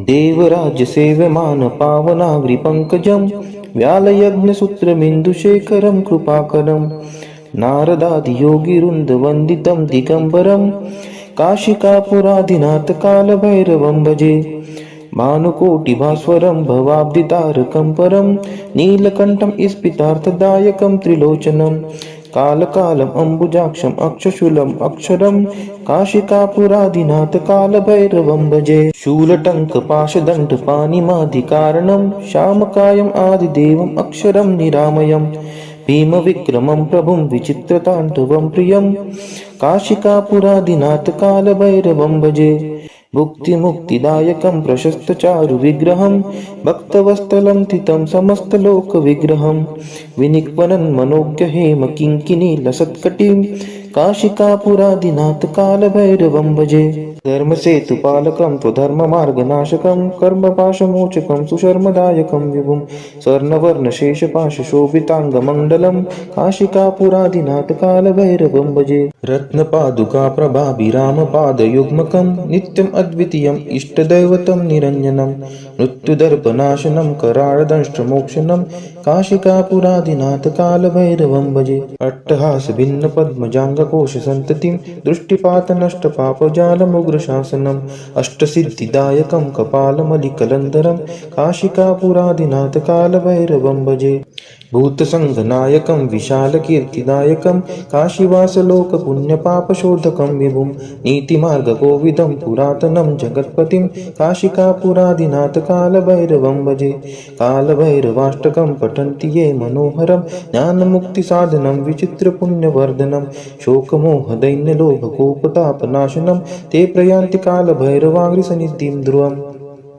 देवराज्यसेव्यमान पावनाग्रिपङ्कजं व्यालयज्ञसूत्रमिन्दुशेखरं कृपाकरं नारदादियोगिवृन्दवन्दितं दिगम्बरं काशिकापुरादिनाथकालभैरवं भजे। भानुकोटिभास्वरं भवाब्धितारकं परं नीलकण्ठं स्फितार्थदायकं त्रिलोचनं कालकालम् अम्बुजाक्षम् अक्षशूलम् अक्षरं काशिकापुरादिनाथकालभैरवं भजे। शूलटङ्कपाशदण्डपाणिमादिकारणं श्यामकायम् आदिदेवम् अक्षरं निरामयम् भीमविक्रमं प्रभुं विचित्रताण्डवं प्रियं काशिकापुरादिनाथकालभैरवं भजे। भुक्तिमुक्तिदायकं प्रशस्तचारुविग्रहं भक्तवत्सलं तितं समस्तलोकविग्रहं विनिक्वनं मनोज्ञहेम किङ्किणीलसत्कटिं काशिकापुरादिनाथकालभैरवं भजे। धर्मसेतुपालकं त्वधर्ममार्गनाशकं कर्मपाशमोचकं सुशर्मदायकं विभुं स्वर्णवर्णशेषपाशशोभिताङ्गमण्डलं काशिकापुरादिनाथकालभैरवं भजे। रत्नपादुकाप्रभाभिरामपादयुग्मकं नित्यम् अद्वितीयम् इष्टदैवतं निरञ्जनं मृत्युदर्पनाशनं कराळदंष्ट्रमोक्षणं काशिकापुरादिनाथकालभैरवं भजे। अट्टहासभिन्नपद्मजाङ्गकोशसन्ततिं दृष्टिपातनष्टपापजालमुग्रशासनम् अष्टसिद्धिदायकं कपालमलिकलन्धरं काशिकापुरादिनाथकालभैरवं भजे। भूतसङ्घनायकं विशालकीर्तिदायकं काशीवासलोकपुण्यपापशोधकं विभुं नीतिमार्गकोविदं पुरातनं जगत्पतिं काशिकापुरादिनाथकालभैरवं भजे। कालभैरवाष्टकं पठन्ति ये मनोहरं ज्ञानमुक्तिसाधनं विचित्रपुण्यवर्धनं शोकमोहदैन्यलोभकोपतापनाशनं ते प्रयान्ति कालभैरवाग्रिसन्निधिं ध्रुवम्।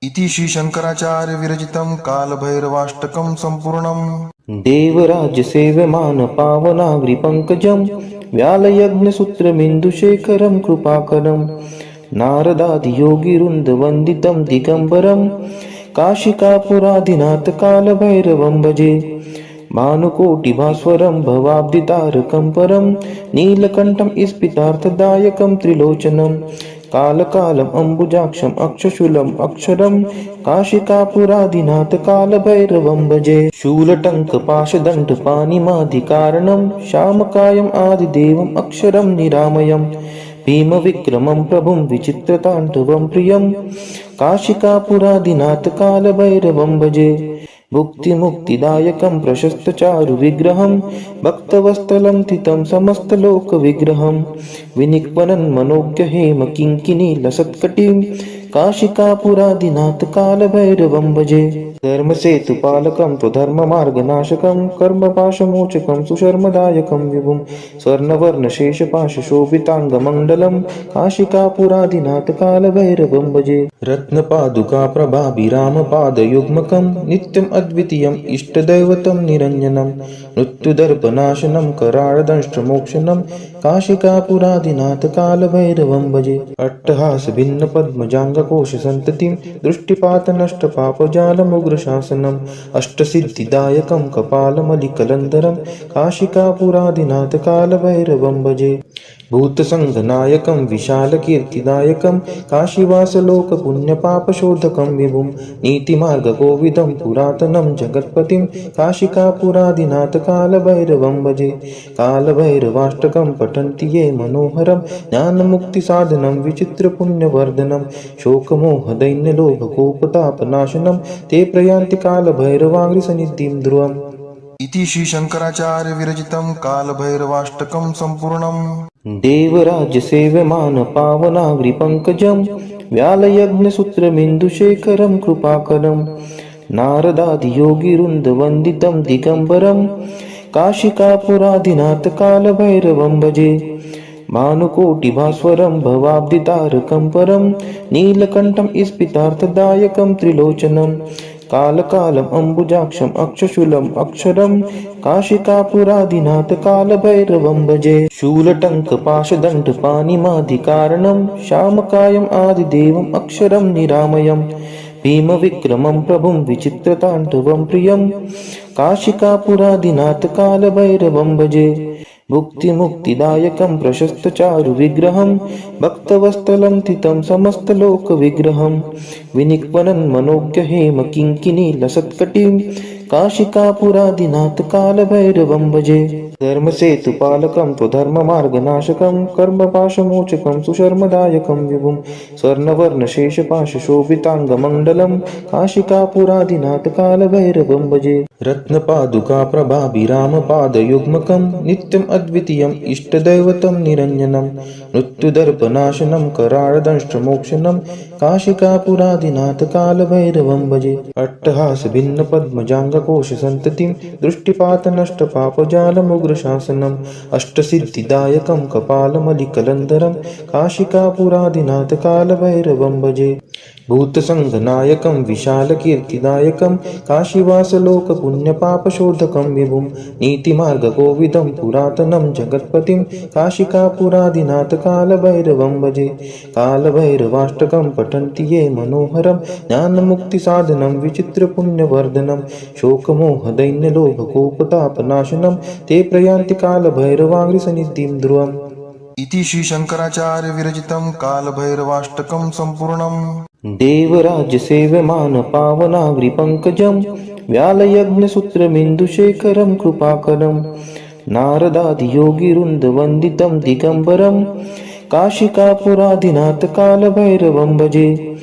इति श्रीशङ्कराचार्य विरचितं कालभैरवाष्टकं सम्पूर्णम्। देवराज्यसेव्यमान पावनाग्रिपङ्कजं व्यालयज्ञसूत्रमिन्दुशेखरं कृपाकरं नारदादियोगिवृन्दवन्दितं दिगम्बरं काशिकापुरादिनाथकालभैरवं भजे। भानुकोटिभास्वरं भवाब्धितारकं परं नीलकण्ठं स्फितार्थदायकं त्रिलोचनं कालकालम् अम्बुजाक्षम् अक्षशूलम् अक्षरं काशिकापुरादिनाथकालभैरवं भजे। शूलटङ्कपाशदण्डपाणिमादिकारणं श्यामकायम् आदिदेवम् अक्षरं निरामयम् भीमविक्रमं प्रभुं विचित्रताण्डवं प्रियं काशिकापुरादिनाथकालभैरवं भजे। भुक्तिमुक्तिदायकं प्रशस्तचारुविग्रहं भक्तवत्सलं तितं समस्तलोकविग्रहं विनिक्वनं मनोज्ञहेम किङ्किणीलसत्कटिं काशिकापुरादिनाथकालभैरवं भजे। धर्मसेतुपालकं त्वधर्ममार्गनाशकं कर्मपाशमोचकं सुशर्मदायकं विभुं स्वर्णवर्णशेषपाशशोभिताङ्गमण्डलं काशिकापुरादिनाथकालभैरवं भजे। रत्नपादुकाप्रभाभिरामपादयुग्मकं नित्यम् अद्वितीयम् इष्टदैवतं निरञ्जनं मृत्युदर्पनाशनं कराळदंष्ट्रमोक्षणं काशिकापुरादिनाथकालभैरवं भजे। अट्टहासभिन्नपद्मजाङ्गकोशसन्ततिं दृष्टिपातनष्टपापजालमुग्रशासनम् अष्टसिद्धिदायकं कपालमलिकलन्धरं काशिकापुरादिनाथकालभैरवं भजे। भूतसङ्घनायकं विशालकीर्तिदायकं काशीवासलोकपुण्यपापशोधकं विभुं नीतिमार्गकोविदं पुरातनं जगत्पतिं काशिकापुरादिनाथकालभैरवं भजे। कालभैरवाष्टकं पठन्ति ये मनोहरं ज्ञानमुक्तिसाधनं विचित्रपुण्यवर्धनं शोकमोहदैन्यलोभकोपतापनाशनं ते प्रयान्ति कालभैरवाग्रिसन्निधिं ध्रुवम्। इति श्रीशङ्कराचार्य विरचितं कालभैरवाष्टकं सम्पूर्णम्। देवराज्यसेव्यमान पावनाग्रिपङ्कजं व्यालयज्ञसूत्रमिन्दुशेखरं कृपाकरं नारदादियोगिवृन्दवन्दितं दिगम्बरं काशिकापुरादिनाथकालभैरवं भजे। भानुकोटिभास्वरं भवाब्धितारकं परं नीलकण्ठं स्फितार्थदायकं त्रिलोचनं कालकालम् अम्बुजाक्षम् अक्षशूलम् अक्षरं काशिकापुरादिनाथकालभैरवं भजे। शूलटङ्कपाशदण्डपाणिमादिकारणं श्यामकायम् आदिदेवम् अक्षरं निरामयम् भीमविक्रमं प्रभुं विचित्रताण्डवं प्रियं काशिकापुरादिनाथकालभैरवं भजे। भुक्तिमुक्तिदायकं प्रशस्तचारुविग्रहं भक्तवत्सलं स्थितं समस्तलोकविग्रहं विनिक्वनं मनोज्ञहेम किङ्किणीलसत्कटिं काशिकापुरादिनाथ कालभैरवं भजे। धर्मसेतुपालकं त्वधर्ममार्गनाशकं कर्मपाशमोचकं सुशर्मदायकं विभुं स्वर्णवर्णशेषपाशशोभिताङ्गमण्डलं काशिकापुरादिनाथ कालभैरवं भजे। रत्नपादुकाप्रभाभिरामपादयुग्मकं नित्यम् अद्वितीयम् इष्टदैवतं निरञ्जनं मृत्युदर्पनाशनं कराळदंष्ट्रमोक्षणं काशिकापुरादिनाथ कालभैरवं भजे। अट्टहासभिन्नपद्मजाङ्गकोशसन्ततिं दृष्टिपातनष्टपापजालमुग्रशासनम् अष्टसिद्धिदायकं कपालमलिकलन्धरं काशिकापुरादिनाथ कालभैरवं भजे। भूतसङ्घनायकं विशालकीर्तिदायकं काशीवासलोकपुण्यपापशोधकं विभुं नीतिमार्गकोविदं पुरातनं जगत्पतिं काशिकापुरादिनाथ कालभैरवं भजे। कालभैरवाष्टकं पठन्ति ये मनोहरं ज्ञानमुक्तिसाधनं विचित्रपुण्यवर्धनं शोकमोहदैन्यलोभकोपतापनाशनं ते प्रयान्ति कालभैरवाङ्घ्रिसन्निधिं ध्रुवम्। इति श्री शंकराचार्य विरचितं कालभैरवाष्टकं सम्पूर्णम्। देवराज्यसेव्यमानपावनाग्रिपङ्कजं व्यालयज्ञसूत्रमिन्दुशेखरं कृपाकरं नारदादियोगिवृन्दवन्दितं दिगम्बरं काशिकापुरादिनाथ कालभैरवं भजे।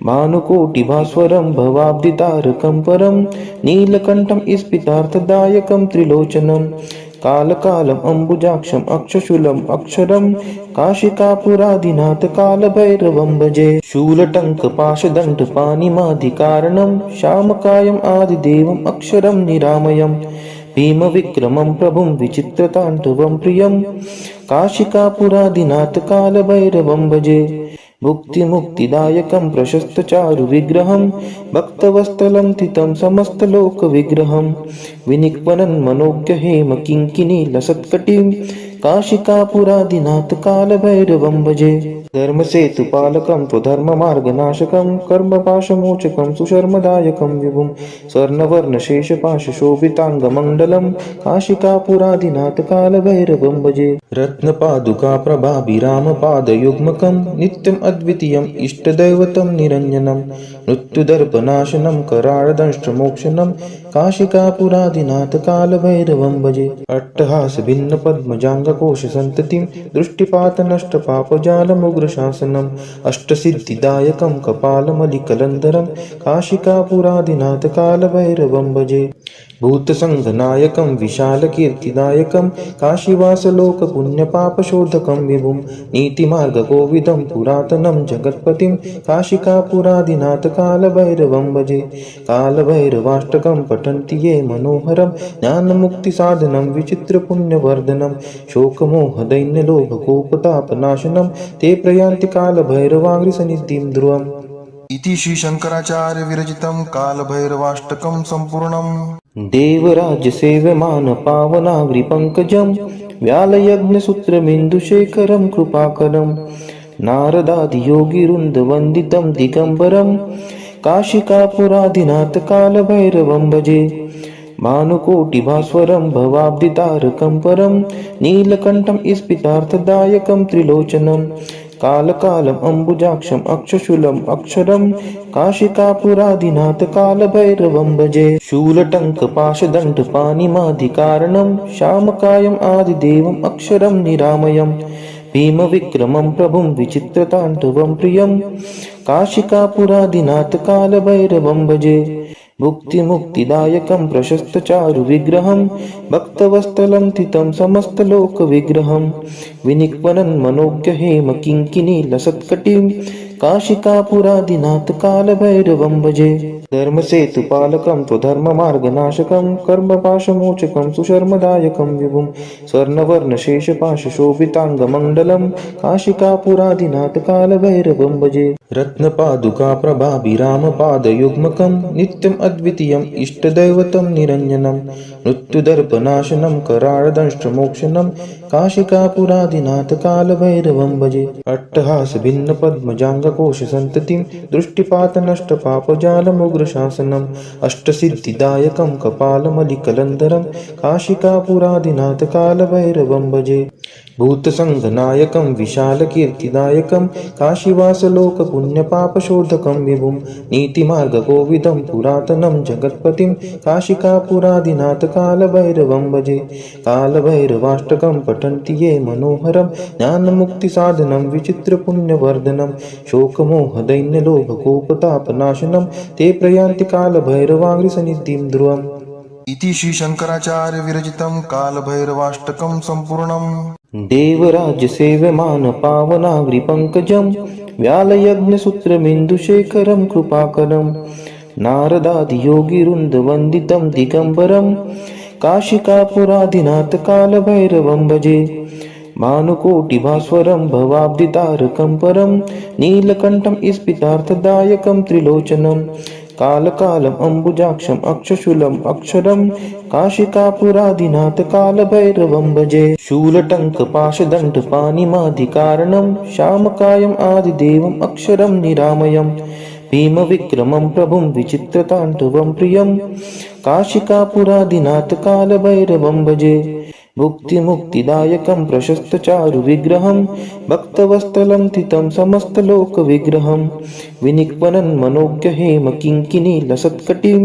भानुकोटिभास्वरं भवाब्दितारकं परं नीलकण्ठं स्फितार्थदायकं त्रिलोचनं कालकालम् अम्बुजाक्षम् अक्षशूलम् अक्षरं काशिकापुरादिनाथ कालभैरवं भजे। शूलटङ्कपाशदण्डपाणिमादिकारणं श्यामकायम् आदिदेवम् अक्षरं निरामयं भीमविक्रमं प्रभुं विचित्रताण्डवं प्रियं काशिकापुरादिनाथ कालभैरवं भजे। भुक्तिमुक्तिदायकं प्रशस्तचारुविग्रहं भक्तवत्सलं स्थितं समस्तलोकविग्रहं विनिक्वनं मनोज्ञहेम किङ्किणीलसत्कटिं काशिकापुरादिनाथ कालभैरवं भजे। धर्मसेतुपालकं त्वधर्ममार्गनाशकं कर्मपाशमोचकं सुशर्मदायकं विभुं स्वर्णवर्णशेषपाशशोभिताङ्गमण्डलं काशिकापुरादिनाथ कालभैरवं भजे। रत्नपादुकाप्रभाभिरामपादयुग्मकं नित्यम् अद्वितीयम् इष्टदैवतं निरञ्जनं मृत्युदर्पनाशनं कराळदंष्ट्रमोक्षणं काशिकापुरादिनाथ कालभैरवं भजे। अट्टहासभिन्नपद्मजाङ्गकोशसन्ततिं दृष्टिपातनष्टपापजालमुग्रशासनम् अष्टसिद्धिदायकं कपालमलिकलन्धरं काशिकापुरादिनाथ कालभैरवं भजे। भूतसङ्घनायकं विशालकीर्तिदायकं काशीवासलोकपुण्यपापशोधकं विभुं नीतिमार्गकोविदं पुरातनं जगत्पतिं काशिकापुरादिनाथ कालभैरवं भजे। कालभैरवाष्टकं पठन्ति ये मनोहरं ज्ञानमुक्तिसाधनं विचित्रपुण्यवर्धनं शोकमोहदैन्यलोभकोपतापनाशनं ते प्रयान्ति कालभैरवाङ्घ्रिसन्निधिं ध्रुवम्। इति श्री शंकराचार्य विरचितं कालभैरवाष्टकं सम्पूर्णम्। देवराज्यसेव्यमानपावनाग्रिपङ्कजं व्यालयज्ञसूत्रमिन्दुशेखरं कृपाकरं नारदादियोगिवृन्दवन्दितं दिगम्बरं काशिकापुरादिनाथ कालभैरवं भजे। भानुकोटिभास्वरं भवाब्दितारकं परं नीलकण्ठं स्फितार्थदायकं त्रिलोचनं कालकालम् अम्बुजाक्षम् अक्षशूलम् अक्षरं काशिकापुरादिनाथ कालभैरवं भजे। शूलटङ्कपाशदण्डपाणिमादिकारणं श्यामकायम् आदिदेवम् अक्षरं निरामयं भीमविक्रमं प्रभुं विचित्रताण्डवं प्रियं काशिकापुरादिनाथ कालभैरवं भजे। भुक्तिमुक्तिदायकं प्रशस्तचारुविग्रहं भक्तवत्सलं स्थितं समस्तलोकविग्रहं विनिक्वनं मनोज्ञहेम किङ्किणीलसत्कटिं काशिकापुरादिनाथ कालभैरवं भजे। धर्मसेतुपालकं त्वधर्ममार्गनाशकं कर्मपाशमोचकं सुशर्मदायकं विभुं स्वर्णवर्णशेषपाशशोभिताङ्गमण्डलं काशिकापुरादिनाथ कालभैरवं भजे। रत्नपादुकाप्रभाभिरामपादयुग्मकं नित्यम् अद्वितीयम् इष्टदैवतं निरञ्जनं मृत्युदर्पनाशनं कराळदंष्ट्रमोक्षणं काशिकापुरादिनाथ कालभैरवं भजे। अट्टहासभिन्नपद्मजाङ्ग जाङ्गकोशसन्ततिं दृष्टिपातनष्टपापजालमुग्रशासनम् अष्टसिद्धिदायकं कपालमलिकलन्धरं काशिकापुरादिनाथ कालभैरवं भजे। भूतसङ्घनायकं विशालकीर्तिदायकं काशीवासलोकपुण्यपापशोधकं विभुं नीतिमार्गकोविदं पुरातनं जगत्पतिं काशिकापुरादिनाथ कालभैरवं भजे। कालभैरवाष्टकं पठन्ति ये मनोहरं ज्ञानमुक्तिसाधनं विचित्रपुण्यवर्धनं शोकमोहदैन्यलोभकोपतापनाशनं ते प्रयान्ति कालभैरवाङ्घ्रिसन्निधिं ध्रुवम्। इति श्री शंकराचार्य विरचितं कालभैरवाष्टकं सम्पूर्णम्। देवराज्यसेव्यमान पावनाग्रिपङ्कजं व्यालयज्ञसूत्रमिन्दुशेखरं कृपाकरं नारदादियोगिवृन्दवन्दितं दिगम्बरं काशिकापुरादिनाथ कालभैरवं भजे। भानुकोटिभास्वरं भवाब्धितारकं परं नीलकण्ठं स्फितार्थदायकं त्रिलोचनं कालकालम् अम्बुजाक्षम् अक्षशूलम् अक्षरं काशिकापुरादिनाथ कालभैरवं भजे। शूलटङ्कपाशदण्डपाणिमादिकारणं श्यामकायम् आदिदेवम् अक्षरं निरामयम् भीमविक्रमं प्रभुं विचित्रताण्डवं प्रियं काशिकापुरादिनाथ कालभैरवं भजे। भुक्तिमुक्तिदायकं प्रशस्तचारुविग्रहं भक्तवत्सलं थितं समस्तलोकविग्रहं विनिक्वनं मनोज्ञहेम किङ्किणीलसत्कटिं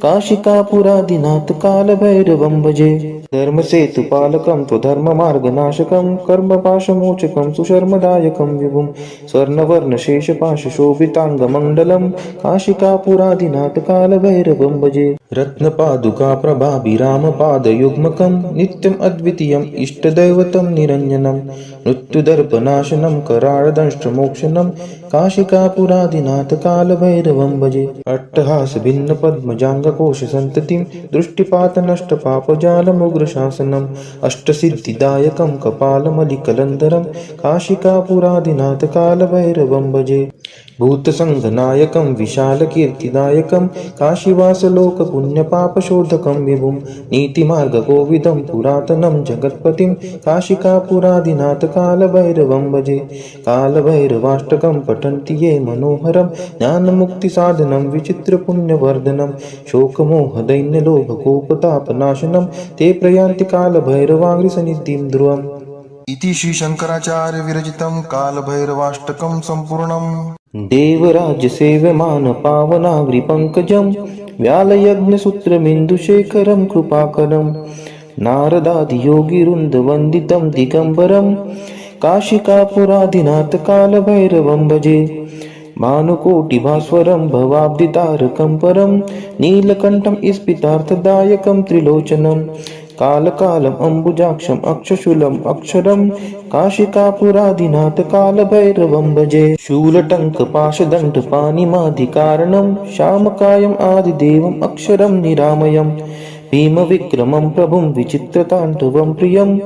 काशिकापुरादिनाथ कालभैरवं भजे। धर्मसेतुपालकं त्वधर्ममार्गनाशकं कर्मपाशमोचकं सुशर्मदायकं विभुं स्वर्णवर्णशेषपाशशोभिताङ्गमण्डलं काशिकापुरादिनाथ कालभैरवं भजे। रत्नपादुकाप्रभाभिरामपादयुग्मकं नित्यम् अद्वितीयम् इष्टदैवतं निरञ्जनं मृत्युदर्पनाशनं कराळदंष्ट्रमोक्षणं काशिकापुरादिनाथ कालभैरवं भजे। अट्टहासभिन्नपद्मजाङ्गकोशसन्ततिं दृष्टिपातनष्टपापजालमुग्रशासनम् अष्टसिद्धिदायकं कपालमलिकलन्धरं काशिकापुरादिनाथ कालभैरवं भजे। भूतसङ्घनायकं विशालकीर्तिदायकं काशीवासलोकपुण्यपापशोधकं विभुं नीतिमार्गकोविदं पुरातनं जगत्पतिं काशिकापुरादिनाथ कालभैरवं भजे। कालभैरवाष्टकं पठन्ति ये मनोहरं ज्ञानमुक्तिसाधनं विचित्रपुण्यवर्धनं शोकमोहदैन्यलोभकोपतापनाशनं ते प्रयान्ति कालभैरवाङ्घ्रिसन्निधिं ध्रुवम्। इति श्री शंकराचार्य विरचितं कालभैरवाष्टकं सम्पूर्णम्। देवराज्यसेव्यमान पावनाग्रिपङ्कजं व्यालयज्ञसूत्रमिन्दुशेखरं कृपाकरं नारदादियोगिवृन्दवन्दितं दिगम्बरं काशिकापुरादिनाथ कालभैरवं भजे। भानुकोटिभास्वरं भवाब्धितारकं परं नीलकण्ठं स्फितार्थदायकं त्रिलोचनं कालकालम् अम्बुजाक्षम् अक्षशूलम् अक्षरं काशिकापुरादिनाथ कालभैरवं भजे। शूलटङ्कपाशदण्डपाणिमादिकारणं श्यामकायम् आदिदेवम् अक्षरं निरामयम् भीमविक्रमं प्रभुं विचित्रताण्डवं प्रियं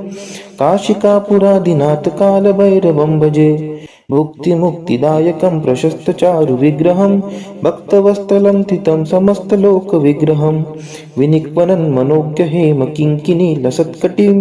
काशिकापुरादिनाथ कालभैरवं भजे। भुक्तिमुक्तिदायकं प्रशस्तचारुविग्रहं भक्तवत्सलं थितं समस्तलोकविग्रहं विनिक्वनं मनोज्ञहेम किङ्किणीलसत्कटिं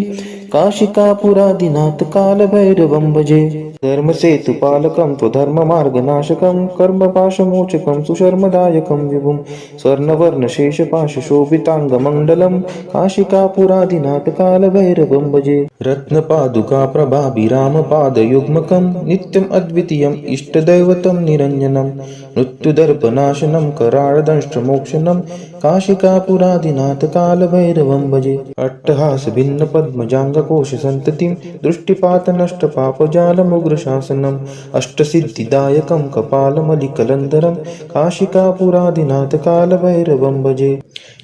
काशिकापुरादिनाथ कालभैरवं भजे। धर्मसेतुपालकं त्वधर्ममार्गनाशकं कर्मपाशमोचकं सुशर्मदायकं विभुं स्वर्णवर्णशेषपाशशोभिताङ्गमण्डलं काशिकापुरादिनाथ कालभैरवं भजे। रत्नपादुकाप्रभाभिरामपादयुग्मकं नित्यम् अद्वितीयम् इष्टदैवतं निरञ्जनं मृत्युदर्पनाशनं कराळदंष्ट्रमोक्षणं काशिकापुरादिनाथ कालभैरवं भजे। अट्टहासभिन्नपद्मजाङ्गकोशसन्ततिं दृष्टिपातनष्टपापजालमुग्रशासनम् अष्टसिद्धिदायकं कपालमलिकलन्धरं काशिकापुरादिनाथ कालभैरवं भजे।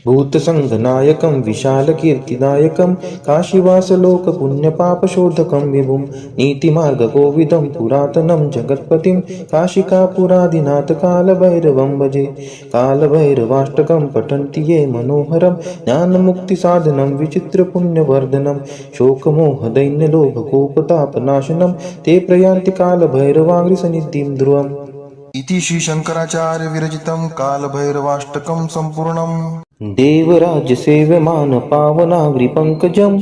भूतसङ्घनायकं विशालकीर्तिदायकं काशीवासलोकपुण्यपापशोधकं विभुं नीतिमार्गकोविदं पुरातनं जगत्पतिं काशिकापुरादिनाथ कालभैरवं भजे। कालभैरवाष्टकं पठन्ति ये मनोहरं ज्ञानमुक्तिसाधनं विचित्रपुण्यवर्धनं शोकमोहदैन्यलोभकोपतापनाशनं ते प्रयान्ति कालभैरवाङ्घ्रिसन्निधिं ध्रुवम्। इति श्री शंकराचार्य विरचितं कालभैरवाष्टकं सम्पूर्णम्। देवराज्यसेव्यमान पावनाग्रिपङ्कजं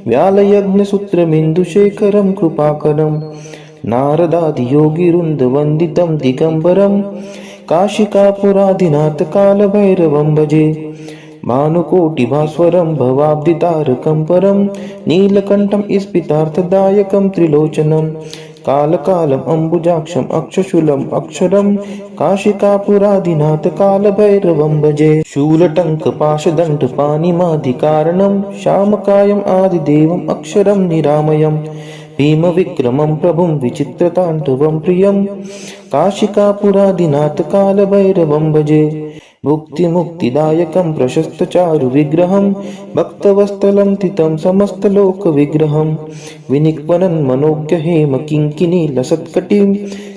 व्यालयज्ञसूत्रमिन्दुशेखरं कृपाकरं नारदादियोगिवृन्दवन्दितं दिगम्बरं काशिकापुरादिनाथ कालभैरवं भजे भानुकोटिभास्वरं भवाब्दितारकं परं नीलकण्ठं स्फितार्थदायकं त्रिलोचनं कालकालम् अम्बुजाक्षम् अक्षशूलम् अक्षरं काशिकापुरादिनाथ कालभैरवं भजे शूलटङ्कपाशदण्डपाणिमादिकारणं श्यामकायम् आदिदेवम् अक्षरं निरामयम् भीमविक्रमं प्रभुं विचित्रताण्डवं प्रियं काशिकापुरादिनाथ कालभैरवं भजे मुक्तिमुक्तिदायकं प्रशस्तचारुविग्रहं भक्तवत्सलं तितं समस्तलोकविग्रहं विनिक्वनं मनोज्ञहेम किङ्किणीलसत्कटिं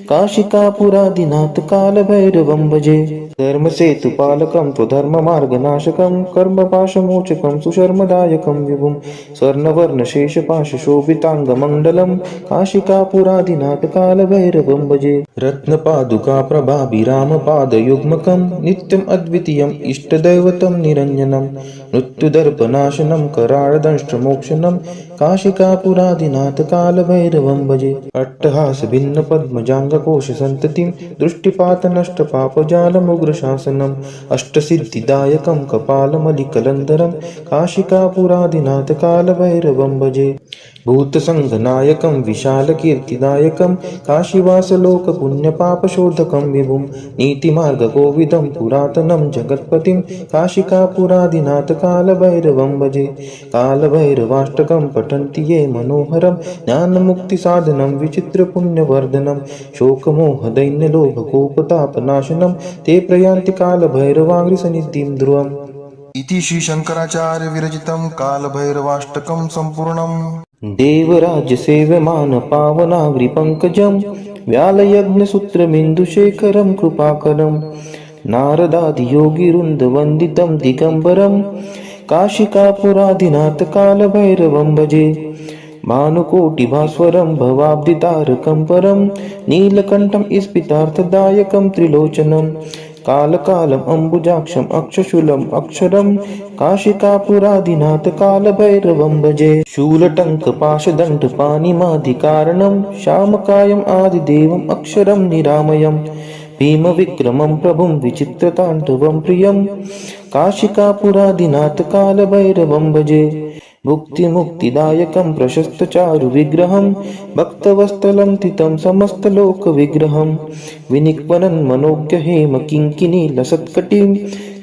काशिकापुरादिनाथ कालभैरवं भजे धर्मसेतुपालकं त्वधर्ममार्गनाशकं कर्मपाशमोचकं सुशर्मदायकं विभुं स्वर्णवर्णशेषपाशशोभिताङ्गमण्डलं काशिकापुरादिनाथ कालभैरवं भजे रत्नपादुकाप्रभाभिरामपादयुग्मकं नित्यम् अद्वितीयम् इष्टदैवतं निरञ्जनं मृत्युदर्पनाशनं कराळदंष्ट्रमोक्षणं काशिकापुरादिनाथ कालभैरवं भजे अट्टहासभिन्नपद्मजाङ्गकोशसन्ततिं दृष्टिपातनष्टपापजालमुग्रशासनम् अष्टसिद्धिदायकं कपालमलिकलन्धरं काशिकापुरादिनाथ कालभैरवं भजे भूतसङ्घनायकं विशालकीर्तिदायकं काशीवासलोकपुण्यपापशोधकं विभुं नीतिमार्गकोविदं पुरातनं जगत्पतिं काशिकापुरादिनाथ कालभैरवं भजे कालभैरवाष्टकं पठन्ति ये मनोहरं ज्ञानमुक्तिसाधनं विचित्रपुण्यवर्धनं शोकमोहदैन्यलोभकोपतापनाशनं ते प्रयान्ति कालभैरवाङ्घ्रिसन्निधिं ध्रुवम् इति श्री शंकराचार्य विरचितं कालभैरवाष्टकं सम्पूर्णम् देवराज्यसेव्यमान पावनाग्रिपङ्कजं व्यालयज्ञसूत्रमिन्दुशेखरं कृपाकरं नारदादियोगिवृन्दवन्दितं दिगम्बरं काशिकापुरादिनाथ कालभैरवं भजे भानुकोटिभास्वरं भवाब्दितारकं परं नीलकण्ठं स्फितार्थदायकं त्रिलोचनं कालकालम् अम्बुजाक्षम् अक्षशूलम् अक्षरं काशिकापुरादिनाथ कालभैरवं भजे शूलटङ्कपाशदण्डपाणिमादिकारणं श्यामकायम् आदिदेवम् अक्षरं निरामयम् भीमविक्रमं प्रभुं विचित्रताण्डवं प्रियं काशिकापुरादिनाथ कालभैरवं भजे मुक्तिमुक्तिदायकं प्रशस्तचारुविग्रहं भक्तवत्सलं तितं समस्तलोकविग्रहं विनिक्वनं मनोज्ञहेम किङ्किणीलसत्कटिं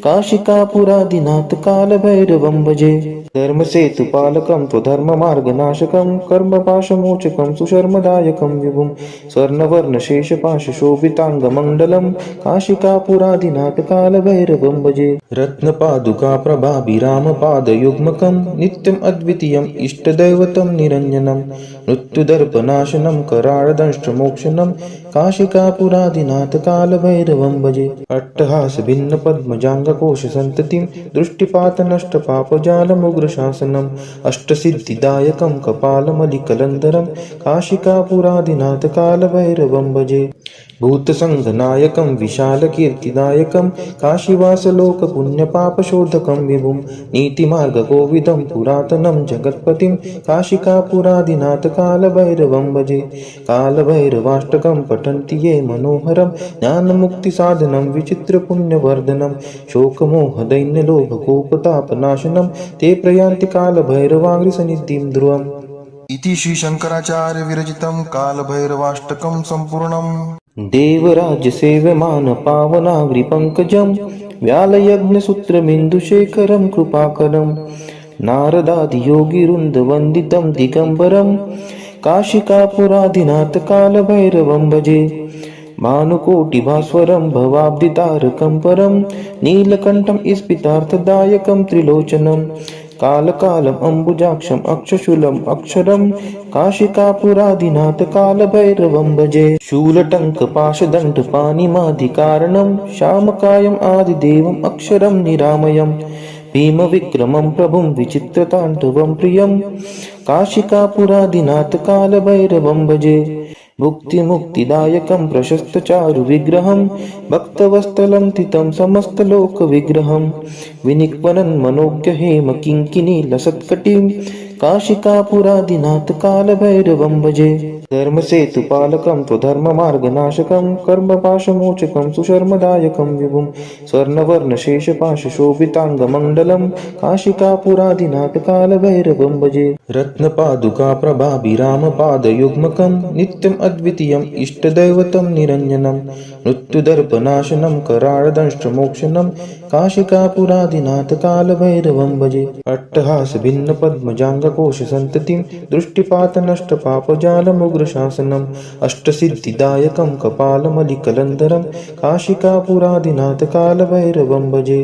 काशिकापुरादिनाथ कालभैरवं भजे धर्मसेतुपालकं त्वधर्ममार्गनाशकं कर्मपाशमोचकं सुशर्मदायकं विभुं स्वर्णवर्णशेषपाशशोभिताङ्गमण्डलं काशिकापुरादिनाथ कालभैरवं भजे रत्नपादुकाप्रभाभिरामपादयुग्मकं नित्यम् अद्वितीयम् इष्टदैवतं निरञ्जनं मृत्युदर्पनाशनं कराळदंष्ट्रमोक्षणं काशिकापुरादिनाथ कालभैरवं भजे अट्टहासभिन्नपद्मजाङ्गकोशसन्ततिं दृष्टिपातनष्टपापजालमुग्रशासनम् अष्टसिद्धिदायकं कपालमलिकलन्धरं काशिकापुरादिनाथ कालभैरवं भजे भूतसङ्घनायकं विशालकीर्तिदायकं काशीवासलोकपुण्यपापशोधकं विभुं नीतिमार्गकोविदं पुरातनं जगत्पतिं काशिकापुरादिनाथ कालभैरवं भजे कालभैरवाष्टकं पठन्ति ये मनोहरं ज्ञानमुक्तिसाधनं विचित्रपुण्यवर्धनं शोकमोहदैन्यलोभकोपतापनाशनं ते प्रयान्ति कालभैरवाङ्घ्रिसन्निधिं ध्रुवम् इति श्री शंकराचार्य विरचितं कालभैरवाष्टकं सम्पूर्णम् देवराज्यसेव्यमान पावनाग्रिपङ्कजं व्यालयज्ञसूत्रमिन्दुशेखरं कृपाकरं नारदादियोगिवृन्दवन्दितं दिगम्बरं काशिकापुरादिनाथ कालभैरवं भजे भानुकोटिभास्वरं भवाब्दितारकं परं नीलकण्ठं स्फितार्थदायकं त्रिलोचनं कालकालम् अम्बुजाक्षम् अक्षशूलम् अक्षरं काशिकापुरादिनाथ कालभैरवं भजे शूलटङ्कपाशदण्डपाणिमादिकारणं श्यामकायम् आदिदेवम् अक्षरं निरामयम् भीमविक्रमं प्रभुं विचित्रताण्डवं प्रियं काशिकापुरादिनाथ कालभैरवं भजे मुक्तिमुक्तिदायकं प्रशस्तचारुविग्रहं भक्तवत्सलं तितं समस्तलोकविग्रहं विनिक्वनं मनोज्ञहेम किङ्किणीलसत्कटिं काशिकापुरादिनाथ कालभैरवं भजे। धर्मसेतुपालकं त्वधर्ममार्गनाशकं कर्मपाशमोचकं सुशर्मदायकं विभुं स्वर्णवर्णशेषपाशशोभिताङ्गमण्डलं काशिकापुरादिनाथकालभैरवं भजे रत्नपादुकाप्रभाभिरामपादयुग्मकं नित्यम् अद्वितीयम् इष्टदैवतं निरञ्जनं मृत्युदर्पनाशनं कराळदंष्ट्रमोक्षणं काशिकापुरादिनाथकालभैरवं भजे अट्टहासभिन्नपद्मजाङ्गकोशसन्ततिं दृष्टिपातनष्टपापजालमुग्रशासनम् अष्टसिद्धिदायकं कपालमलिकलन्धरं काशिकापुरादिनाथकालभैरवं भजे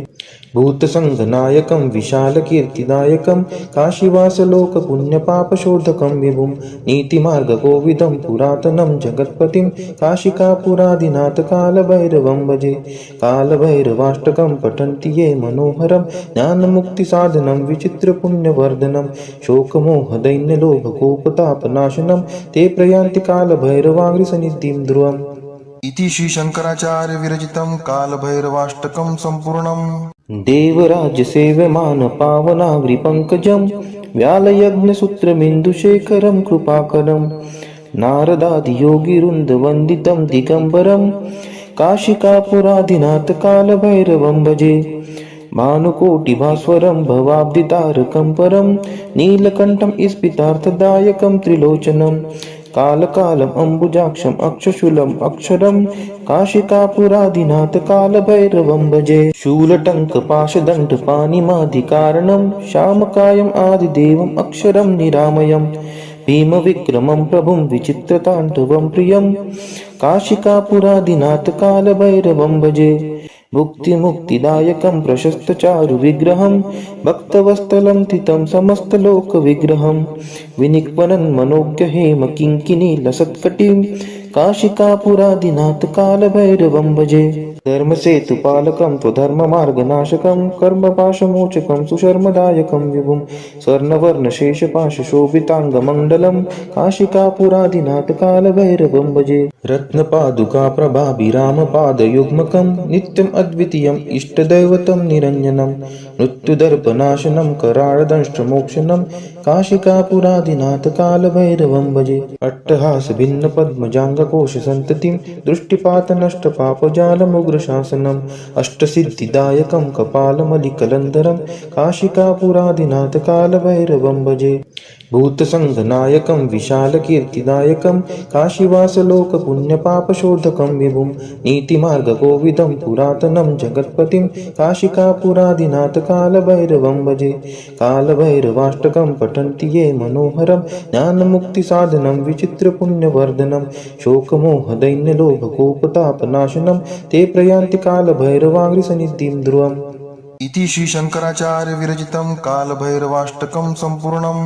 भूतसङ्घनायकं विशालकीर्तिदायकं काशीवासलोकपुण्यपापशोधकं विभुं नीतिमार्गकोविदं पुरातनं जगत्पतिं काशिकापुरादिनाथकालभैरवं भजे कालभैरवाष्टकं पठन्ति ये मनोहरं ज्ञानमुक्तिसाधनं विचित्रपुण्यवर्धनं शोकमोहदैन्यलोभकोपतापनाशनं ते प्रयान्ति कालभैरवाङ्घ्रिसन्निधिं ध्रुवम् इति श्रीशङ्कराचार्य विरचितं कालभैरवाष्टकं सम्पूर्णम् देवराज्यसेव्यमानपावनाग्रिपङ्कजं व्यालयज्ञसूत्रमिन्दुशेखरं कृपाकरं नारदादियोगिवृन्दवन्दितं दिगम्बरं काशिकापुरादिनाथकालभैरवं भजे भानुकोटिभास्वरं भवाब्धितारकं परं नीलकण्ठं स्फितार्थदायकं त्रिलोचनं कालकालम् अम्बुजाक्षम् अक्षशूलम् अक्षरं काशिकापुरादिनाथकालभैरवं भजे शूलटङ्कपाशदण्डपाणिमादिकारणं श्यामकायम् आदिदेवम् अक्षरं निरामयम् भीमविक्रमं प्रभुं विचित्रताण्डवं प्रियं काशिकापुरादिनाथकालभैरवं भजे भुक्तिमुक्तिदायकं प्रशस्तचारुविग्रहं भक्तवत्सलं तितं समस्तलोकविग्रहं विनिक्वनन्मनोज्ञहेमकिङ्किणीलसत्कटिं काशिकापुरादिनाथकालभैरवं भजे धर्मसेतुपालकं त्वधर्ममार्गनाशकं कर्मपाशमोचकं सुशर्मदायकं विभुं स्वर्णवर्णशेषपाशशोभिताङ्गमण्डलं काशिकापुरादिनाथकालभैरवं भजे रत्नपादुकाप्रभाभिरामपादयुग्मकं नित्यम् अद्वितीयम् इष्टदैवतं निरञ्जनं मृत्युदर्पनाशनं कराळदंष्ट्रमोक्षणं काशिकापुरादिनाथकालभैरवं भजे अट्टहासभिन्नपद्मजाङ्गकोशसन्ततिं दृष्टिपातनष्टपापजालमुग्रशासनम् अष्टसिद्धिदायकं कपालमलिकलन्धरं काशिकापुरादिनाथकालभैरवं भजे भूतसङ्घनायकं विशालकीर्तिदायकं काशीवासलोकपुण्यपापशोधकं विभुं नीतिमार्गकोविदं पुरातनं जगत्पतिं काशिकापुरादिनाथकालभैरवं भजे कालभैरवाष्टकं पठन्ति ये मनोहरं ज्ञानमुक्तिसाधनं विचित्रपुण्यवर्धनं शोकमोहदैन्यलोभकोपतापनाशनं ते प्रयान्ति कालभैरवाङ्घ्रिसन्निधिं ध्रुवम् इति श्रीशङ्कराचार्य विरचितं कालभैरवाष्टकं सम्पूर्णम्।